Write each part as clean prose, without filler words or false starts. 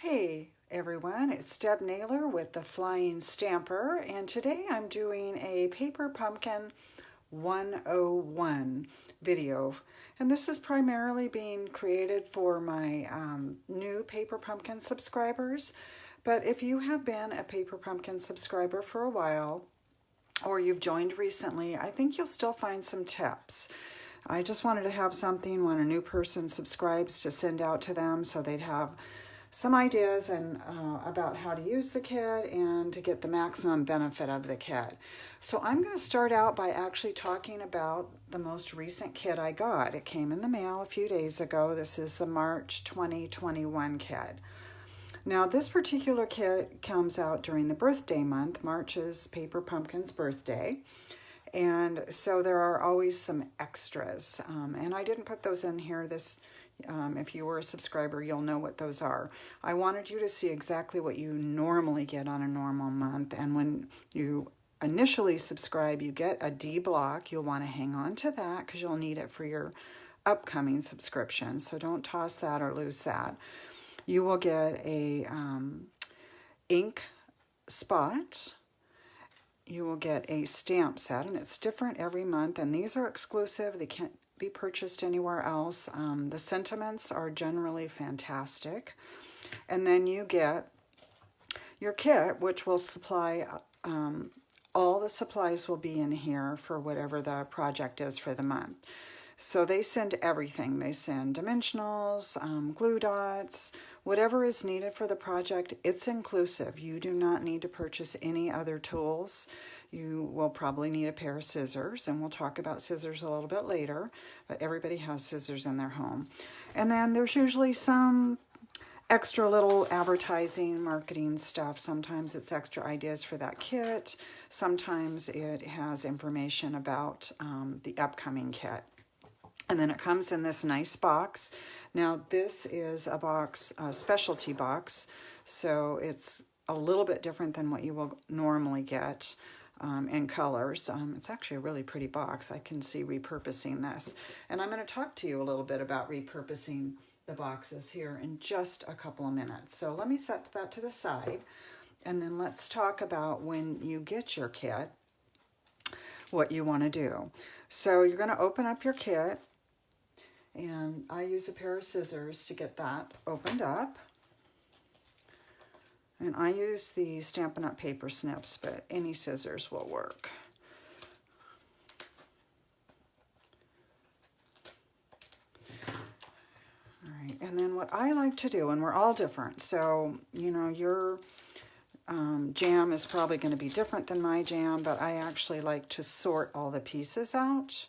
Hey everyone, it's Deb Naylor with the Flying Stamper, and today I'm doing a Paper Pumpkin 101 video. And this is primarily being created for my new Paper Pumpkin subscribers. But if you have been a Paper Pumpkin subscriber for a while, or you've joined recently, I think you'll still find some tips. I just wanted to have something when a new person subscribes to send out to them so they'd have some ideas about how to use the kit and to get the maximum benefit of the kit. So I'm going to start out by actually talking about the most recent kit I got. It came in the mail a few days ago. This is the March 2021 kit. Now this particular kit comes out during the birthday month. March is Paper Pumpkin's birthday. And so there are always some extras. And I didn't put those in here. If you were a subscriber, you'll know what those are. I wanted you to see exactly what you normally get on a normal month. And when you initially subscribe, you get a D block. You'll want to hang on to that because you'll need it for your upcoming subscription. So don't toss that or lose that. You will get a ink spot. You will get a stamp set, and it's different every month, and these are exclusive. They can't be purchased anywhere else. The sentiments are generally fantastic. And then you get your kit, which will supply, all the supplies will be in here for whatever the project is for the month. So they send everything. They send dimensionals, glue dots, whatever is needed for the project. It's inclusive. You do not need to purchase any other tools. You will probably need a pair of scissors, and we'll talk about scissors a little bit later, but everybody has scissors in their home. And then there's usually some extra little advertising, marketing stuff. Sometimes it's extra ideas for that kit. Sometimes it has information about the upcoming kit. And then it comes in this nice box. Now this is a box, a specialty box, so it's a little bit different than what you will normally get in colors. It's actually a really pretty box. I can see repurposing this. And I'm going to talk to you a little bit about repurposing the boxes here in just a couple of minutes. So let me set that to the side, and then let's talk about when you get your kit, what you want to do. So you're going to open up your kit. And I use a pair of scissors to get that opened up. And I use the Stampin' Up! Paper snips, but any scissors will work. All right, and then what I like to do, and we're all different, so, you know, your jam is probably going to be different than my jam, but I actually like to sort all the pieces out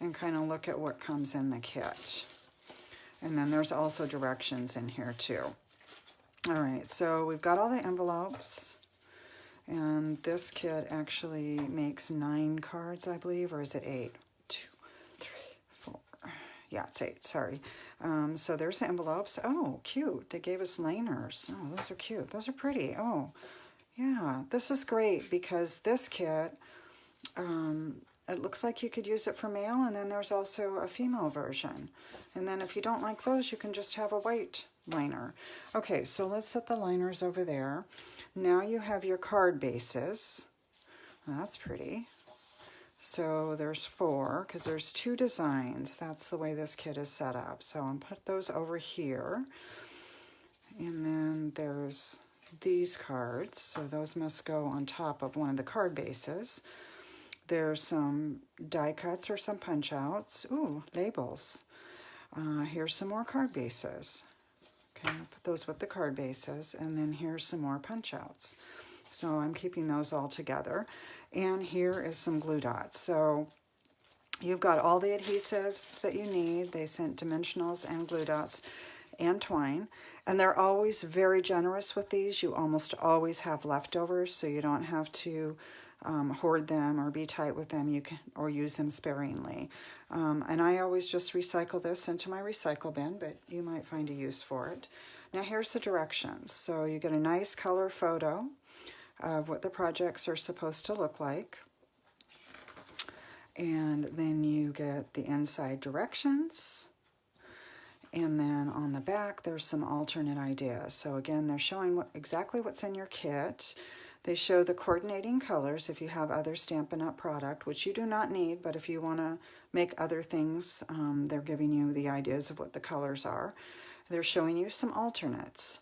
and kind of look at what comes in the kit. And then there's also directions in here too. All right, so we've got all the envelopes, and this kit actually makes 9 cards, I believe, or is it 8? 2, 3, 4. Yeah, it's 8, sorry. So there's the envelopes. Oh, cute. They gave us liners. Oh, those are cute. Those are pretty. Oh, yeah, this is great because this kit, it looks like you could use it for male, and then there's also a female version. And then if you don't like those, you can just have a white liner. Okay, so let's set the liners over there. Now you have your card bases. That's pretty. So there's 4, because there's 2 designs. That's the way this kit is set up. So I'll put those over here. And then there's these cards. So those must go on top of one of the card bases. There's some die cuts or some punch outs. Ooh, labels. Here's some more card bases. Okay, I'll put those with the card bases. And then here's some more punch outs. So I'm keeping those all together. And here is some glue dots. So you've got all the adhesives that you need. They sent dimensionals and glue dots and twine. And they're always very generous with these. You almost always have leftovers, so you don't have to hoard them or be tight with them. You can, or use them sparingly. And I always just recycle this into my recycle bin, but you might find a use for it. Now here's the directions. So you get a nice color photo of what the projects are supposed to look like. And then you get the inside directions. And then on the back, there's some alternate ideas. So again, they're showing exactly what's in your kit. They show the coordinating colors if you have other Stampin' Up! Product, which you do not need, but if you want to make other things, they're giving you the ideas of what the colors are. They're showing you some alternates.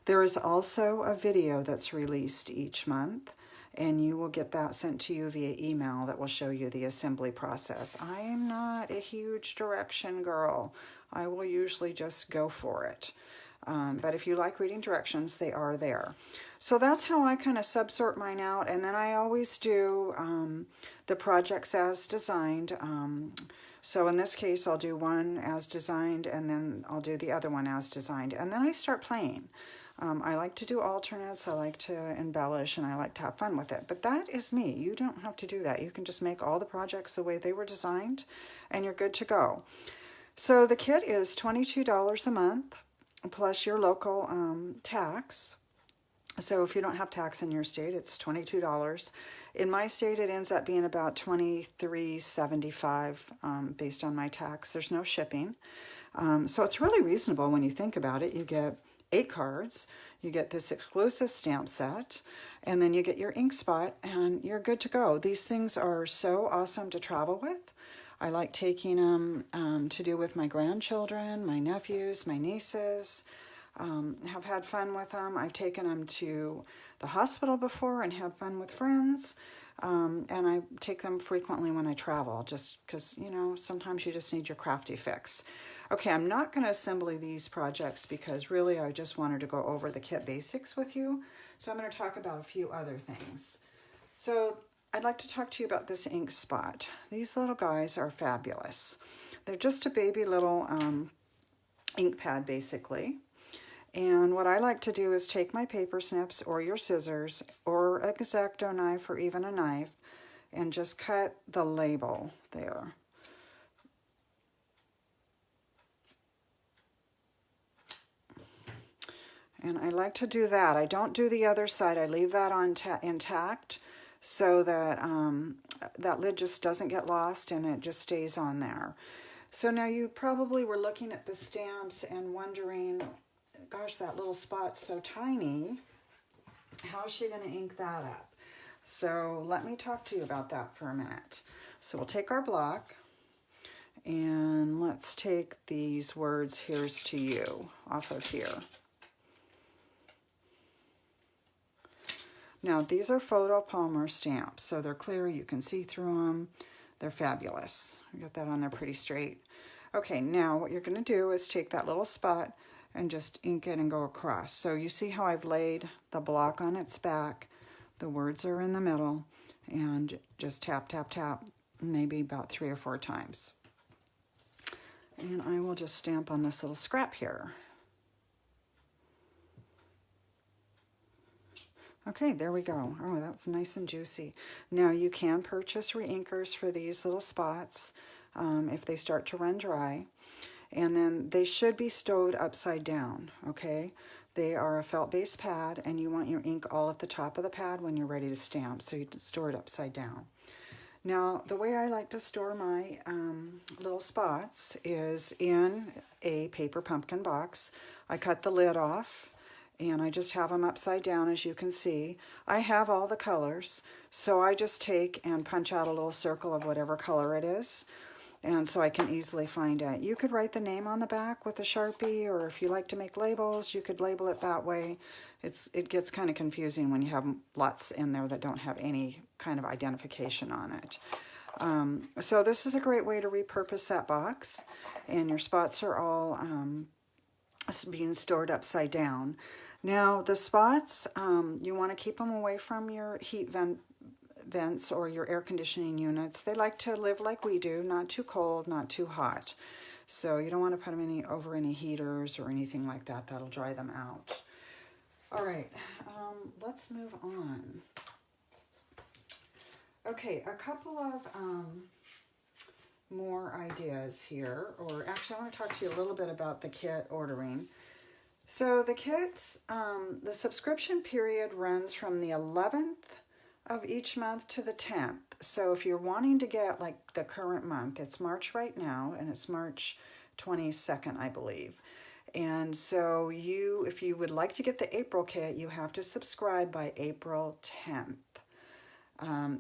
There is also a video that's released each month, and you will get that sent to you via email that will show you the assembly process. I am not a huge direction girl. I will usually just go for it. But if you like reading directions, they are there. So that's how I kind of subsort mine out, and then I always do the projects as designed. So in this case, I'll do one as designed, and then I'll do the other one as designed, and then I start playing. I like to do alternates, I like to embellish, and I like to have fun with it. But that is me. You don't have to do that. You can just make all the projects the way they were designed, and you're good to go. So the kit is $22 a month, plus your local tax. So if you don't have tax in your state, it's $22. In my state, it ends up being about $23.75 based on my tax. There's no shipping. So it's really reasonable when you think about it. You get 8 cards, you get this exclusive stamp set, and then you get your ink spot, and you're good to go. These things are so awesome to travel with. I like taking them to do with my grandchildren, my nephews, my nieces. Have had fun with them. I've taken them to the hospital before and had fun with friends. And I take them frequently when I travel, just because, you know, sometimes you just need your crafty fix. Okay, I'm not going to assemble these projects because really I just wanted to go over the kit basics with you. So I'm going to talk about a few other things. So I'd like to talk to you about this ink spot. These little guys are fabulous. They're just a baby little ink pad, basically. And what I like to do is take my paper snips or your scissors or an X-Acto knife or even a knife and just cut the label there. And I like to do that. I don't do the other side. I leave that on intact so that that lid just doesn't get lost and it just stays on there. So now you probably were looking at the stamps and wondering, gosh, that little spot's so tiny. How is she going to ink that up? So let me talk to you about that for a minute. So we'll take our block and let's take these words, "Here's to you," off of here. Now these are photopolymer stamps, so they're clear, you can see through them. They're fabulous. I got that on there pretty straight. Okay, now what you're going to do is take that little spot and just ink it and go across. So you see how I've laid the block on its back, the words are in the middle, and just tap, tap, tap, maybe about 3 or 4 times. And I will just stamp on this little scrap here. Okay, there we go. Oh, that's nice and juicy. Now you can purchase reinkers for these little spots if they start to run dry. And then they should be stowed upside down, okay? They are a felt-based pad, and you want your ink all at the top of the pad when you're ready to stamp, so you store it upside down. Now, the way I like to store my little spots is in a paper pumpkin box. I cut the lid off, and I just have them upside down, as you can see. I have all the colors, so I just take and punch out a little circle of whatever color it is. And so I can easily find it. You could write the name on the back with a Sharpie, or if you like to make labels, you could label it that way. It gets kind of confusing when you have lots in there that don't have any kind of identification on it. So this is a great way to repurpose that box, and your spots are all being stored upside down. Now the spots, you want to keep them away from your heat vents or your air conditioning units. They like to live like we do, not too cold, not too hot. So you don't want to put them over any heaters or anything like that. That'll dry them out. All right, let's move on. Okay, a couple of more ideas here, or actually I want to talk to you a little bit about the kit ordering. So the kits, the subscription period runs from the 11th of each month to the 10th. So if you're wanting to get like the current month, it's March right now, and it's March 22nd, I believe. And so if you would like to get the April kit, you have to subscribe by April 10th.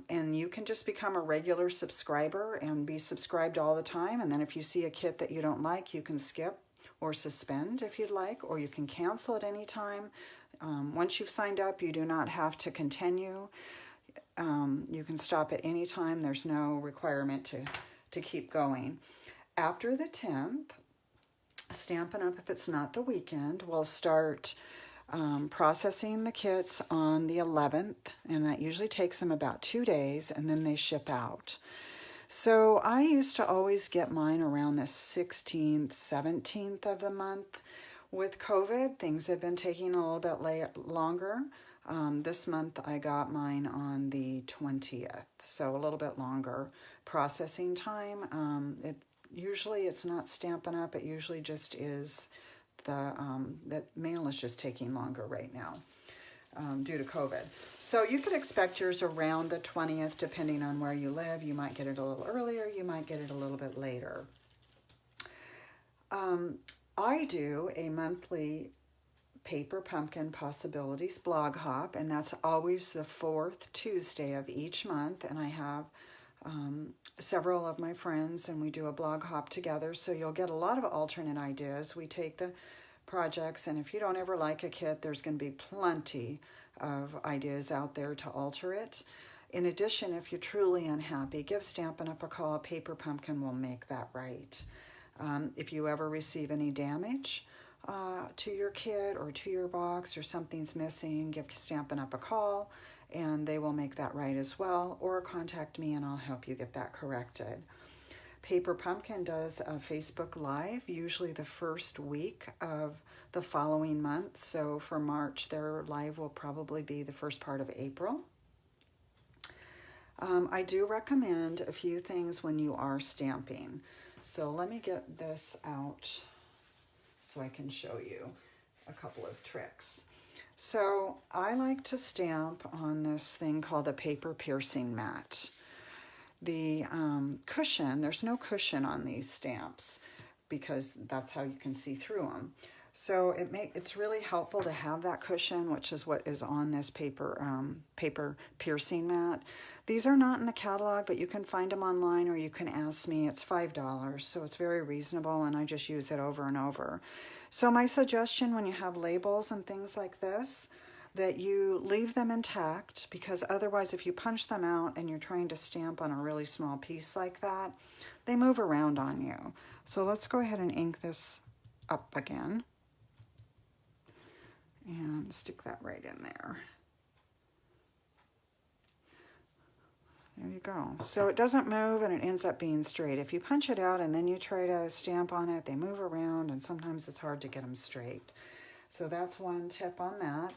And you can just become a regular subscriber and be subscribed all the time. And then if you see a kit that you don't like, you can skip or suspend if you'd like, or you can cancel at any time. Once you've signed up, you do not have to continue. You can stop at any time. There's no requirement to keep going. After the 10th, Stampin' Up! If it's not the weekend, we'll start processing the kits on the 11th, and that usually takes them about 2 days, and then they ship out. So I used to always get mine around the 16th, 17th of the month. With COVID, things have been taking a little bit longer. This month I got mine on the 20th, so a little bit longer processing time. Usually it's not Stampin' Up! It usually just is the mail is just taking longer right now due to COVID. So you could expect yours around the 20th, depending on where you live. You might get it a little earlier, you might get it a little bit later. I do a monthly Paper Pumpkin Possibilities blog hop, and that's always the 4th Tuesday of each month, and I have several of my friends, and we do a blog hop together, so you'll get a lot of alternate ideas. We take the projects, and if you don't ever like a kit, there's going to be plenty of ideas out there to alter it. In addition, if you're truly unhappy, give Stampin' Up! A call. Paper Pumpkin will make that right. If you ever receive any damage to your kit or to your box, or something's missing, give Stampin' Up! A call, and they will make that right as well, or contact me and I'll help you get that corrected. Paper Pumpkin does a Facebook Live, usually the first week of the following month. So for March, their live will probably be the first part of April. I do recommend a few things when you are stamping. So let me get this out so I can show you a couple of tricks. So I like to stamp on this thing called the paper piercing mat. The cushion, there's no cushion on these stamps because that's how you can see through them. So it's really helpful to have that cushion, which is what is on this paper piercing mat. These are not in the catalog, but you can find them online, or you can ask me. It's $5, so it's very reasonable, and I just use it over and over. So my suggestion when you have labels and things like this, that you leave them intact, because otherwise if you punch them out and you're trying to stamp on a really small piece like that, they move around on you. So let's go ahead and ink this up again and stick that right in there. There you go. So it doesn't move and it ends up being straight. If you punch it out and then you try to stamp on it, they move around and sometimes it's hard to get them straight. So that's one tip on that.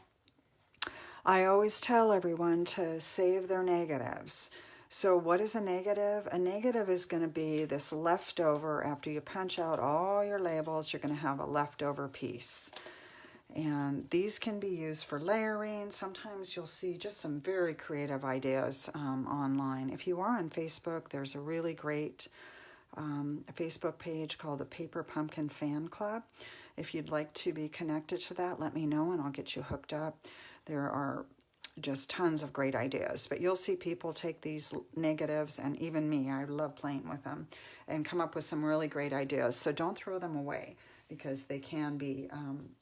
I always tell everyone to save their negatives. So what is a negative? A negative is going to be this leftover. After you punch out all your labels, you're going to have a leftover piece. And these can be used for layering. Sometimes you'll see just some very creative ideas online. If you are on Facebook, there's a really great Facebook page called the Paper Pumpkin Fan Club. If you'd like to be connected to that, let me know and I'll get you hooked up. There are just tons of great ideas, but you'll see people take these negatives, and even me, I love playing with them, and come up with some really great ideas. So don't throw them away, because they can be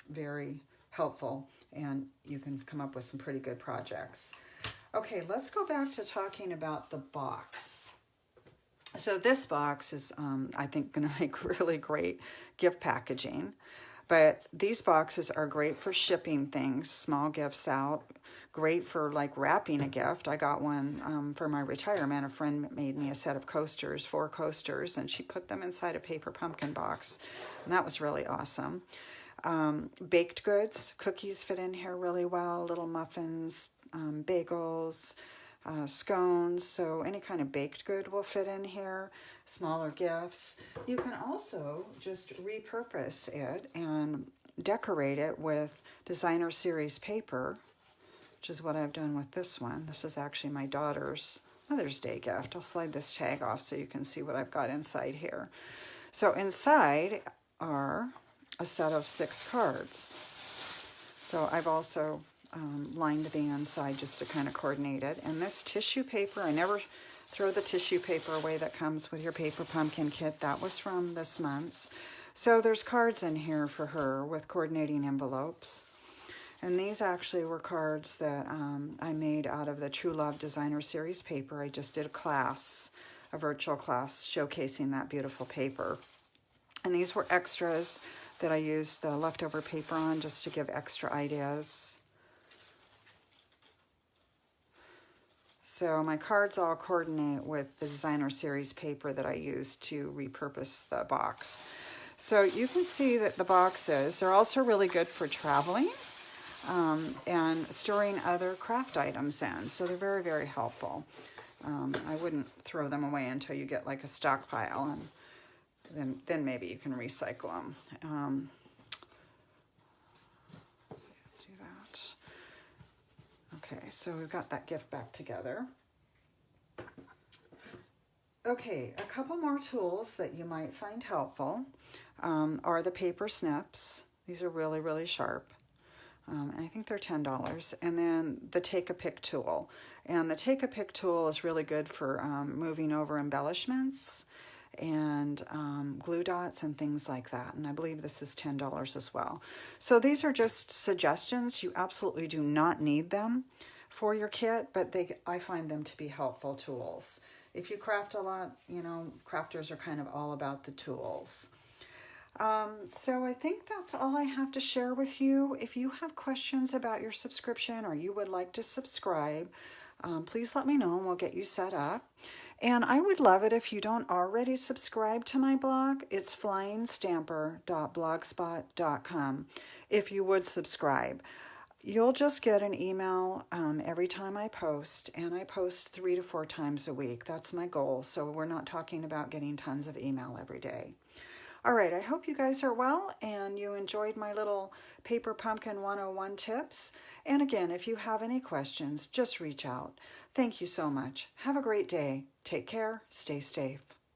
very helpful, and you can come up with some pretty good projects. Okay, let's go back to talking about the box. So this box is, I think, going to make really great gift packaging. But these boxes are great for shipping things, small gifts out. Great for like wrapping a gift. I got one for my retirement. A friend made me a set of coasters, 4 coasters, and she put them inside a paper pumpkin box. And that was really awesome. Baked goods, cookies fit in here really well, little muffins, bagels, scones, so any kind of baked good will fit in here, smaller gifts. You can also just repurpose it and decorate it with designer series paper, which is what I've done with this one. This is actually my daughter's Mother's Day gift. I'll slide this tag off so you can see what I've got inside here. So inside are a set of 6 cards. So I've also lined the inside just to kind of coordinate it. And this tissue paper, I never throw the tissue paper away that comes with your paper pumpkin kit. That was from this month's. So there's cards in here for her with coordinating envelopes. And these actually were cards that I made out of the True Love Designer Series paper. I just did a class, a virtual class, showcasing that beautiful paper. And these were extras that I used the leftover paper on just to give extra ideas. So my cards all coordinate with the Designer Series paper that I used to repurpose the box. So you can see that the boxes, they're also really good for traveling. And storing other craft items in. So they're very, very helpful. I wouldn't throw them away until you get like a stockpile, and then maybe you can recycle them. Let's do that. Okay, so we've got that gift back together. Okay, a couple more tools that you might find helpful are the paper snips. These are really, really sharp. I think they're $10. And then the Take a Pick tool. And the Take a Pick tool is really good for moving over embellishments and glue dots and things like that. And I believe this is $10 as well. So these are just suggestions. You absolutely do not need them for your kit, but I find them to be helpful tools. If you craft a lot, you know, crafters are kind of all about the tools. So I think that's all I have to share with you. If you have questions about your subscription or you would like to subscribe, please let me know and we'll get you set up. And I would love it if you don't already subscribe to my blog. It's flyingstamper.blogspot.com. If you would subscribe, you'll just get an email every time I post, and I post 3 to 4 times a week. That's my goal. So we're not talking about getting tons of email every day. All right, I hope you guys are well and you enjoyed my little Paper Pumpkin 101 tips. And again, if you have any questions, just reach out. Thank you so much. Have a great day. Take care. Stay safe.